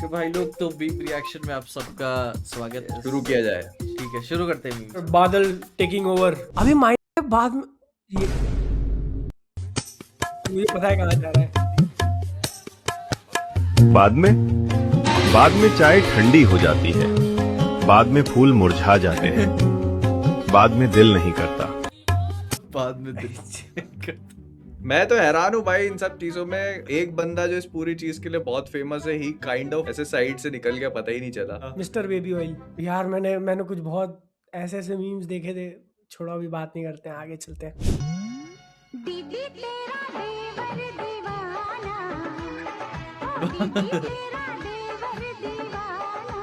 Okay भाई लोग, तो बीम रिएक्शन में आप सबका स्वागत है। शुरू किया जाए। ठीक है, शुरू करते हैं मीम। बादल टेकिंग ओवर। अभी माइंड में बाद में ये मुझे पता है कहाँ जा रहा है। बाद में चाय ठंडी हो जाती है, बाद में फूल मुरझा जाते हैं, बाद में दिल नहीं करता। बाद में दिल मैं तो हैरान हूँ भाई इन सब चीजों में। एक बंदा जो इस पूरी चीज के लिए बहुत फेमस है, ही काइंड ऑफ ऐसे साइड से निकल गया, पता ही नहीं चला। Mister baby oil. यार मैंने कुछ बहुत ऐसे मीम्स देखे थे। छोड़ो, अभी बात नहीं करते हैं, आगे चलते हैं। दीदी तेरा देवर दीवाना, ओ दीदी तेरा देवर दीवाना,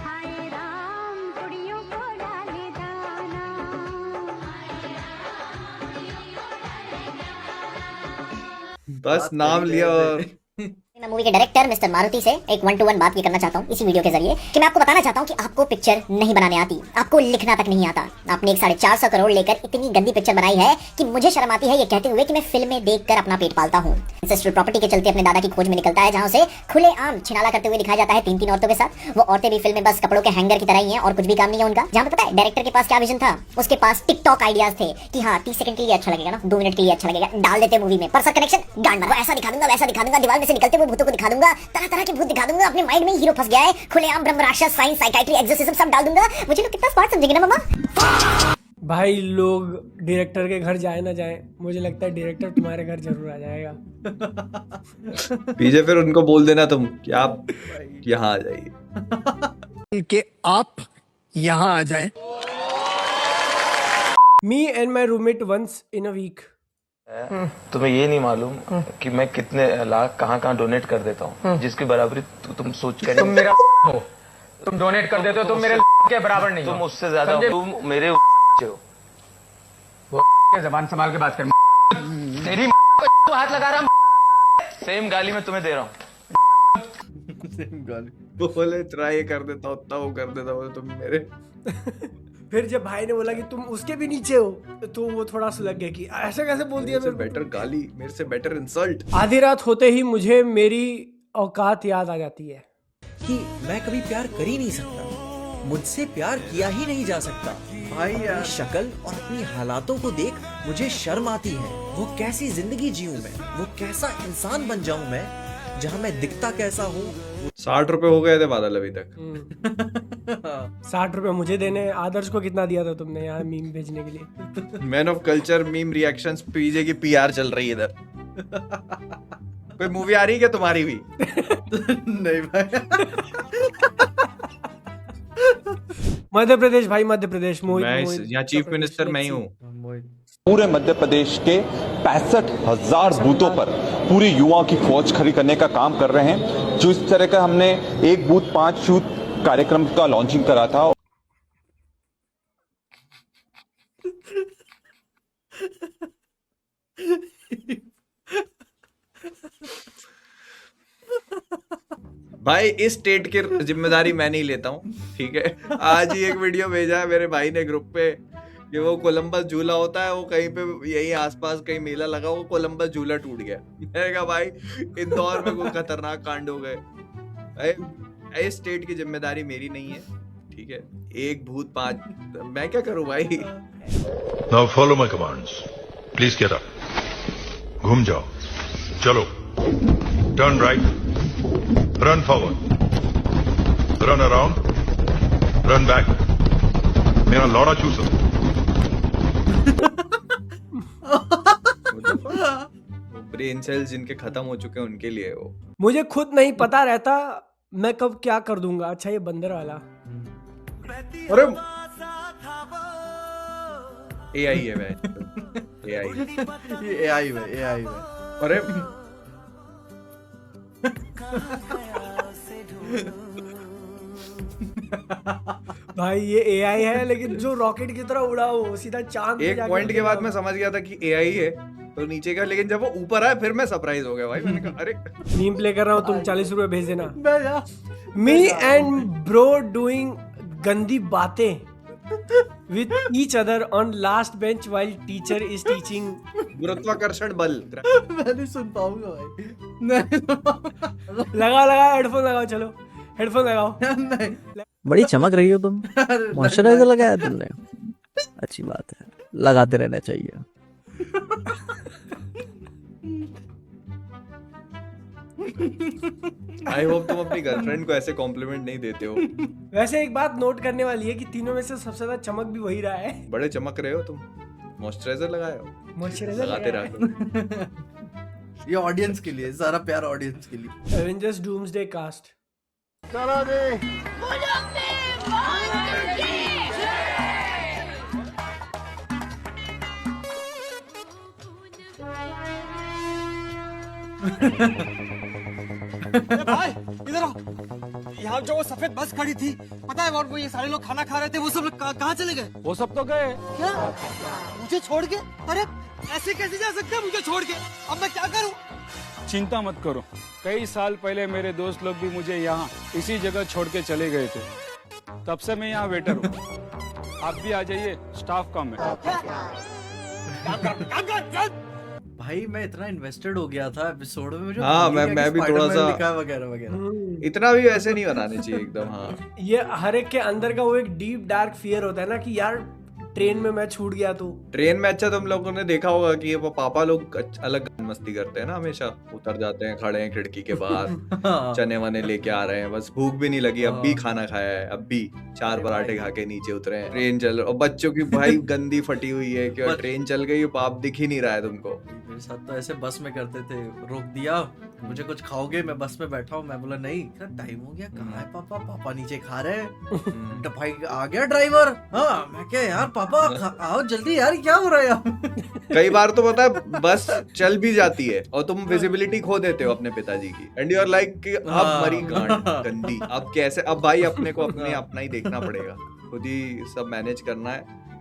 हाय राम कुड़ियों को डाले दाना, बस नाम लिया और मैं मूवी के डायरेक्टर मिस्टर मारुति से एक 1-to-1 बात ये करना चाहता हूँ इसी वीडियो के जरिए कि मैं आपको बताना चाहता हूँ कि आपको पिक्चर नहीं बनाने आती, आपको लिखना तक नहीं आता। आपने एक 450 करोड़ लेकर इतनी गंदी पिक्चर बनाई है कि मुझे शर्म आती है ये कहते हुए कि मैं फिल्में देखकर अपना पेट पालता हूँ। इंसेस्ट्रल प्रॉपर्टी के चलते अपने दादा की खोज में निकलता है, जहाँ से खुलेआम छिनाला करते हुए दिखाया जाता है 3-3 औरतों के साथ। वो औरतें भी फिल्म में बस कपड़ों के हैंगर की तरह ही हैं और कुछ भी काम नहीं है उनका। जहाँ पे पता है डायरेक्टर के पास क्या विजन था, उसके पास टिकटॉक आइडियाज थे कि हाँ 30 सेकंड के लिए अच्छा लगेगा ना, 2 मिनट के लिए अच्छा लगेगा, डाल देते मूवी में। पर सर कनेक्शन गांड मारो, ऐसा दिखा दूंगा, वैसा दिखा दूंगा, दीवार में से निकलते हुए भूतों को दिखा दूंगा, तरह तरह के भूत दिखा दूंगा। अपने माइंड में हीरो फंस गया है, खुलेआम ब्रह्म राक्षस, साइंस, साइकाइट्री, एक्सोर्सिज्म सब डाल दूंगा। मुझे लोग कितना स्मार्ट समझेंगे ना मामा। भाई लोग डायरेक्टर के घर जाए ना जाए, मुझे लगता है डायरेक्टर तुम्हारे घर जरूर आ जाएगा। पीछे फिर उनको बोल देना तुम कि आप यहाँ आ जाइए, कि आप यहाँ आ जाएं। Me and my roommate once in a week. तुम्हें ये नहीं मालूम कि मैं कितने लाख कहाँ डोनेट कर देता हूँ, जिसकी बराबरी तुम सोच कर। तुम मेरा हो, तुम डोनेट कर देते हो, तुम मेरे के बराबर नहीं हो। तुम उससे ज्यादा, तुम मेरे हो। वो जबान संभाल के बात कर। तेरी को हाथ लगा रहा, सेम गाली मैं तुम्हें दे रहा हूँ। सेम गाली बोले, ट्राई कर देता उतना वो कर देता वो तुम मेरे। फिर जब भाई ने बोला कि तुम उसके भी नीचे हो, तो वो थोड़ा सा लग गया कि ऐसा कैसे बोल दिया। मेरे से बेटर गाली, मेरे से बेटर इंसल्ट। आधी रात होते ही मुझे मेरी औकात याद आ जाती है कि मैं कभी प्यार कर ही नहीं सकता, मुझसे प्यार किया ही नहीं जा सकता। भाई यार, अपनी शक्ल और अपनी हालातों को देख मुझे शर्म आती है। वो कैसी जिंदगी जीऊं मैं, वो कैसा इंसान बन जाऊं मैं, जहां मैं दिखता कैसा हूँ। 60 रुपए हो गए थे बादल अभी तक। 60 रुपए मुझे देने। आदर्श को कितना दिया था तुमने यहाँ मीम भेजने के लिए? Man of culture meme reactions PJ की पीआर चल रही है इधर। कोई मूवी आ रही है क्या तुम्हारी भी? नहीं भाई। मध्य प्रदेश भाई, मध्य प्रदेश। मैं यहाँ चीफ मिनिस्टर मैं ही हूँ। पूरे मध्य प्रदेश के 65,000 बूथों पर पूरी युवाओं की फौज खड़ी करने का काम कर रहे हैं। जो इस तरह का हमने एक बूथ 5 यूथ कार्यक्रम का लॉन्चिंग करा था। भाई इस स्टेट की जिम्मेदारी मैं नहीं लेता हूँ, ठीक है। आज ही एक वीडियो भेजा है मेरे भाई ने ग्रुप पे कि वो कोलंबस झूला होता है, वो कहीं पे यही आसपास कहीं मेला लगा, वो कोलंबस झूला टूट गया। मैंने कहा भाई इंदौर में कोई खतरनाक कांड हो गए। इस स्टेट की जिम्मेदारी मेरी नहीं है, ठीक है। एक भूत 5, मैं क्या करूं भाई। Now follow my commands, please get up, घूम जाओ, चलो, turn right, run forward, run around, run back, मेरा लौड़ा चूसो। ब्रेन सेल्स जिनके खत्म हो चुके हैं उनके लिए वो। मुझे खुद नहीं पता रहता मैं कब क्या कर दूंगा। अच्छा ये बंदर वाला। अरे एआई है भाई, एआई। ये एआई में, एआई में। अरे भाई ये एआई है, लेकिन जो रॉकेट की तरह उड़ा वो सीधा चांद पे एक जाके पॉइंट के बाद मैं समझ गया था कि एआई है तो नीचे का, लेकिन जब वो ऊपर आया फिर मैं सरप्राइज हो गया भाई। मैंने कहा अरे मीम प्ले कर रहा हूँ, तुम 40 रुपए भेज देना। मी एंड ब्रो डूइंग गंदी बातें with each other on last bench while teacher is teaching। गुरुत्वाकर्षण बल। मैं नहीं सुन पाऊंगा भाई। लगाओ हेडफोन लगाओ, चलो हेडफोन लगाओ। बड़ी चमक रही हो तुम। मॉइस्चराइजर लगाया तुमने, अच्छी बात है, लगाते रहना चाहिए। आई होप तुम अपनी गर्लफ्रेंड को ऐसे कॉम्प्लीमेंट नहीं देते हो। वैसे एक बात नोट करने वाली है कि तीनों में से सबसे ज्यादा चमक भी वही रहा है। बड़े चमक रहे हो तुम। मॉइस्चराइजर लगाए हो, मॉइस्चराइजर लगाते रहो। ये ऑडियंस के लिए, सारा प्यार ऑडियंस के लिए। Avengers Doomsday cast. भाई इधर आओ। यहाँ जो वो सफेद बस खड़ी थी, पता है वो ये सारे लोग खाना खा रहे थे, वो सब लोग कहाँ चले गए? वो सब तो गए। क्या? मुझे छोड़ के? अरे ऐसे कैसे जा सकते हैं मुझे छोड़ के? अब मैं क्या करूँ? चिंता मत करो, कई साल पहले मेरे दोस्त लोग भी मुझे यहाँ इसी जगह छोड़ के चले गए थे, तब से मैं यहाँ वेटर हूँ। आप भी आ जाइए, स्टाफ कम है। भाई मैं इतना इन्वेस्टेड हो गया था एपिसोड में, मुझे हाँ, मैं भी थोड़ा सा वगैरह वगैरह। इतना भी वैसे नहीं बनाने चाहिए एकदम। हाँ, ये हर एक के अंदर का वो एक डीप डार्क फियर होता है ना कि यार ट्रेन में मैं छूट गया तो। ट्रेन में अच्छा तुम लोगों ने देखा होगा कि वो पापा लोग अलग मस्ती करते हैं ना, हमेशा उतर जाते हैं, खड़े हैं खिड़की के बाहर, चने वने लेके आ रहे हैं, बस भूख भी नहीं लगी, अब भी खाना खाया है, अब भी 4 पराठे खा के नीचे उतरे हैं। ट्रेन चल, और बच्चों की भाई गंदी फटी हुई है कि ट्रेन चल गई, पाप दिख ही नहीं रहा है तुमको। मेरे साथ तो ऐसे बस में करते थे, रोक दिया, मुझे कुछ खाओगे? मैं बस में बैठा हूँ, मैं बोला नहीं, टाइम हो गया, कहाँ है पापा? पापा नीचे खा रहे हैं। तो भाई आ गया ड्राइवर। हाँ, मैं क्या यार पापा आओ जल्दी यार, क्या हो रहा है? कई बार तो पता है बस चल भी जाती है और तुम विजिबिलिटी खो देते हो अपने पिताजी की, एंड यू आर लाइक कि अब मरी गांड गंदी, अब कैसे? अब भाई अपने को अपना ही देखना पड़ेगा, खुद ही सब मैनेज करना है।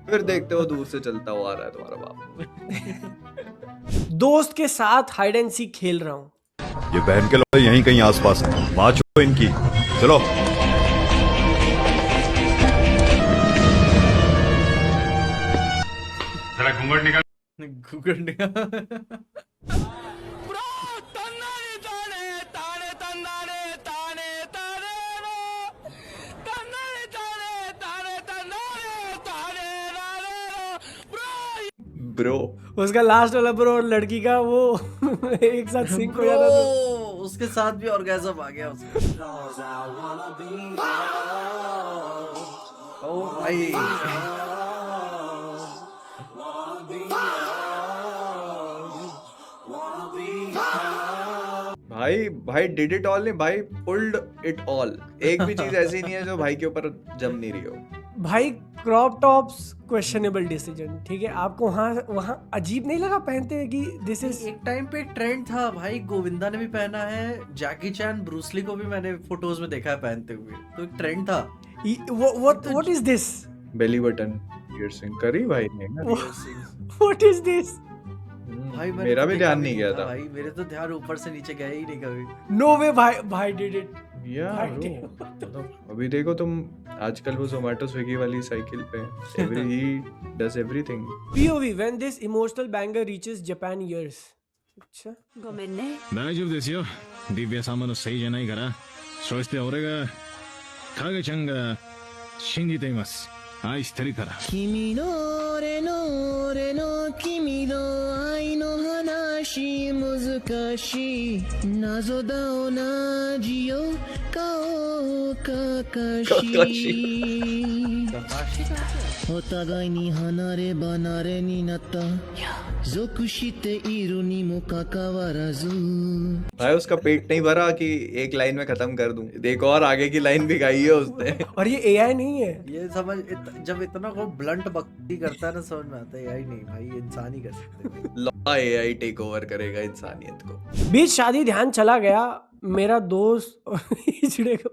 फिर देखते हो दूर से चलता हुआ आ रहा है तुम्हारा बाप। दोस्त के साथ हाइड एंड सीक खेल रहा हूँ। ये बहन के लोग यहीं कहीं आसपास है, माँ छो इनकी, चलो। जरा घूंघट निकाल। घूंघट निकाल। ब्रो, उसका लास्ट वाला ब्रो और लड़की का वो एक साथ सिंक हो जाता था। उसके साथ भी ऑर्गेज़म आ गया उसका। ओ भाई भाई डिड इट ऑल नहीं, भाई पुल्ड इट ऑल। एक भी चीज ऐसी नहीं है जो भाई के ऊपर जम नहीं रही हो। भाई क्रॉप टॉप्स क्वेश्चनेबल डिसीजन, ठीक है? आपको वहाँ अजीब नहीं लगा पहनते हुए कि दिस इज? एक टाइम पे ट्रेंड था भाई, गोविंदा ने भी पहना है, जैकी चैन, ब्रूसली को भी मैंने फोटोज में देखा है पहनते हुए, तो एक ट्रेंड था। What is this? Belly button piercing करी भाई ने ना। What is this? भाई मेरा भी ध्यान नहीं गया था भाई, मेरे तो ध्यान ऊपर से नीचे गया ही नहीं कभी। नो वे भाई डिड इट। अभी देखो तुम, आजकल वो जोमेटो स्विगी वाली साइकिल पे he does everything. POV when this emotional banger reaches Japan ears. अच्छा ごめんね。大丈夫ですよ。ディビア様のせいじゃないから。そして俺が影ちゃんが信じています。愛してるから。君の俺の君の愛の話難しい謎だ同じよ顔かかしお互いに離れ離れになった属しているにもかかわらず। भाई उसका पेट नहीं भरा कि एक लाइन में खत्म कर दूं, एक और आगे की लाइन भी गाई है उसने। और ये AI नहीं है, ये समझ जब इतना को ब्लंट भक्ति करता है ना, समझ में आता है AI नहीं भाई, ये इंसान ही कर सकते हैं। AI टेक ओवर करेगा इंसानियत को। बीच शादी ध्यान चला गया, मेरा दोस्त हिजड़े को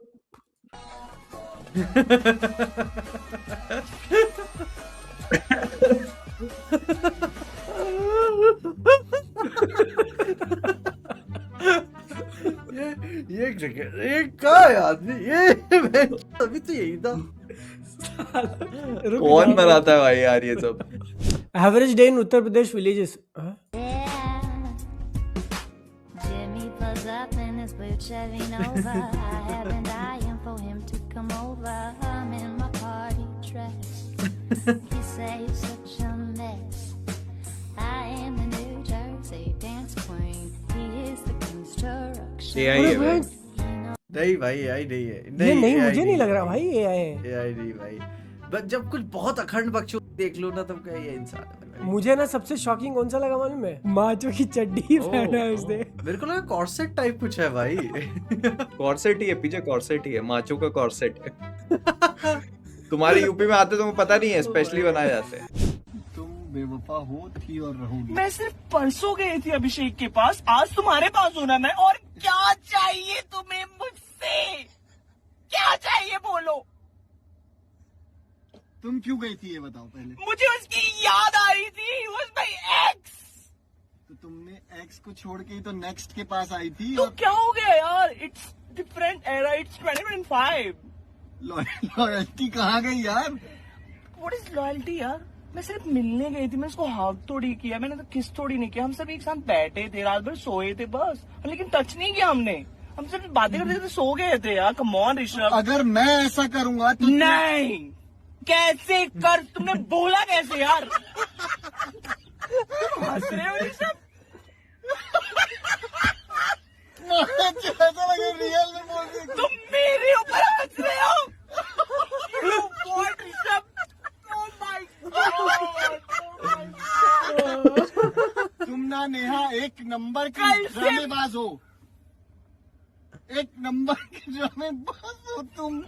ये एक जगह, ये क्या है आदमी, ये अभी तो यही था। कौन बनाता है भाई यार ये सब? Average day in Uttar Pradesh villages. his blue Chevy Nova. I have been dying for him to come over. I'm in my party dress. He says such a mess. I am the New Jersey dance queen. He is the construction. AI है भाई। नहीं भाई AI नहीं है। ये नहीं, AI मुझे नहीं लग रहा भाई ये आए। AI नहीं भाई। बस जब कुछ बहुत अखंड बकचोद देख लो ना तब क्या ये इंसान है भाई। मुझे ना सबसे शॉकिंग कौन सा लगा मालूम है? माचो की चड्डी पहना है उसने। मेरे को लगा कॉर्सेट टाइप कुछ है भाई। कॉर्सेट ही है पीछे, कॉर्सेट ही है, माचो का कॉर्सेट है। तुम्हारे यूपी में आते तुम्हें पता नहीं है, स्पेशली बनाए जाते हैं। तुम बेवफा हो थी और रहोगी। मैं सिर्फ परसों गई थी अभिषेक के पास, आज तुम्हारे पास होना मैं। और क्या चाहिए तुम्हें मुझसे? क्या चाहिए बोलो? तुम क्यों गई थी ये बताओ पहले। मुझे उसकी याद आ रही थी। He was my ex. तो तुमने एक्स को छोड़ के ही तो नेक्स्ट के पास आई थी। तो क्या हो गया यार? It's different era. It's 2025. Loyalty कहाँ गई यार? What is loyalty यार? मैं सिर्फ मिलने गई थी, मैं उसको हक थोड़ी किया, मैंने तो किस थोड़ी नहीं किया। हम सब एक साथ बैठे थे, रात भर सोए थे बस, लेकिन टच नहीं किया हमने। हम सिर्फ बातें करते थे, सो गए थे यार। Come on Rishabh. अगर मैं ऐसा करूंगा तो नहीं, कैसे कर? तुमने बोला कैसे यार? हंस रहे हो ऋषभ? ऐसा लगे रियल में बोल रही हो। तुम मेरे ऊपर हंस रहे हो? You what, Rishabh? Oh my God! तुम ना नेहा एक नंबर की ड्रामेबाज हो, एक नंबर की ड्रामेबाज हो तुम।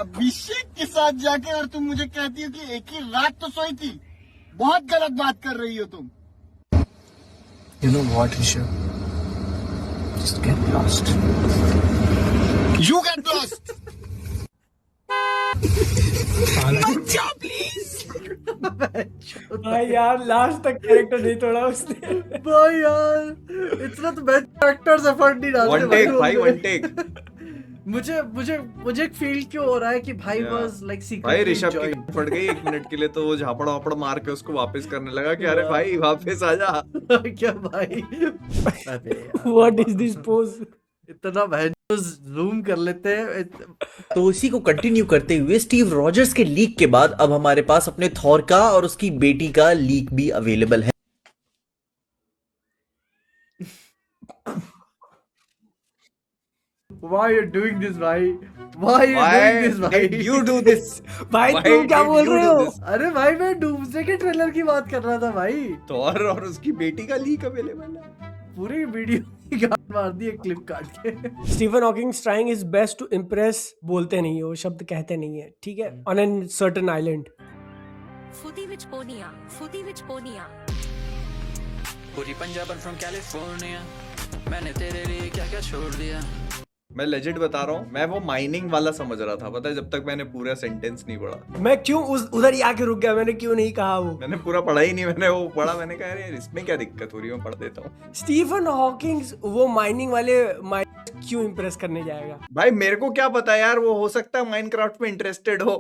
अभिषेक के साथ जाके और तुम मुझे कहती हो कि एक ही रात तो सोई थी। बहुत गलत बात कर रही हो तुम। You know what, Rishabh? Just get lost. You get lost. बच्चा प्लीज। भाई यार लास्ट तक कैरेक्टर नहीं तोड़ा उसने। भाई यार इतना तो बेस्ट एक्टर्स एफर्ट नहीं डालते वन टेक भाई, वन टेक। मुझे मुझे मुझे एक फील क्यों हो रहा है कि भाई वाज लाइक सीक्रेटली भाई ऋषभ की फट गई 1 मिनट के लिए, तो वो झापड़ वापड़ मार के उसको वापस करने लगा कि अरे भाई वापस आ जा। क्या भाई? अबे यार, What is this pose? इतना जूम कर लेते हैं। तो इसी को कंटिन्यू करते हुए स्टीव रॉजर्स के लीक के बाद अब हमारे पास अपने थॉर का और उसकी बेटी का लीक भी अवेलेबल है। Why you doing this भाई? Why you doing this भाई? Did you do this? भाई Why तुम क्या did बोल you रहे do हो? this? अरे भाई मैं डूम्सडे के ट्रेलर की बात कर रहा था भाई। थॉर और उसकी बेटी का लीक अवेलेबल है। पूरी वीडियो की गांड मार दी एक क्लिप काट के। Stephen Hawking trying his best to impress, बोलते नहीं है वो शब्द, कहते नहीं है, ठीक है, ऑन एन सर्टेन आइलैंड। फुदी विच पोनिया, फुदी विच पोनिया। पूरी पंजाबन फ्रॉम कैलिफोर्निया, मैंने तेरे लिए क्या क्या छोड़ दिया। मैं लेजिट बता रहा हूँ, मैं वो माइनिंग वाला समझ रहा था, पता है, जब तक मैंने पूरा सेंटेंस नहीं पढ़ा। मैं क्यों उधर ही आके रुक गया, मैंने क्यों नहीं कहा वो। मैंने पूरा पढ़ा ही नहीं, मैंने वो पढ़ा, मैंने कहा यार इसमें क्या दिक्कत हो रही है, मैं पढ़ देता हूँ। स्टीफन हॉकिंग वो माइनिंग वाले क्यों इम्प्रेस करने जाएगा? भाई मेरे को क्या पता यार, वो हो सकता है माइनक्राफ्ट में इंटरेस्टेड हो,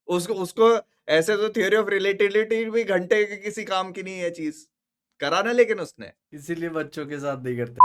उसको ऐसे तो थ्योरी ऑफ रिलेटिविटी भी घंटे के किसी काम की नहीं है चीज, करा ना लेकिन उसने, इसीलिए बच्चों के साथ नहीं करते।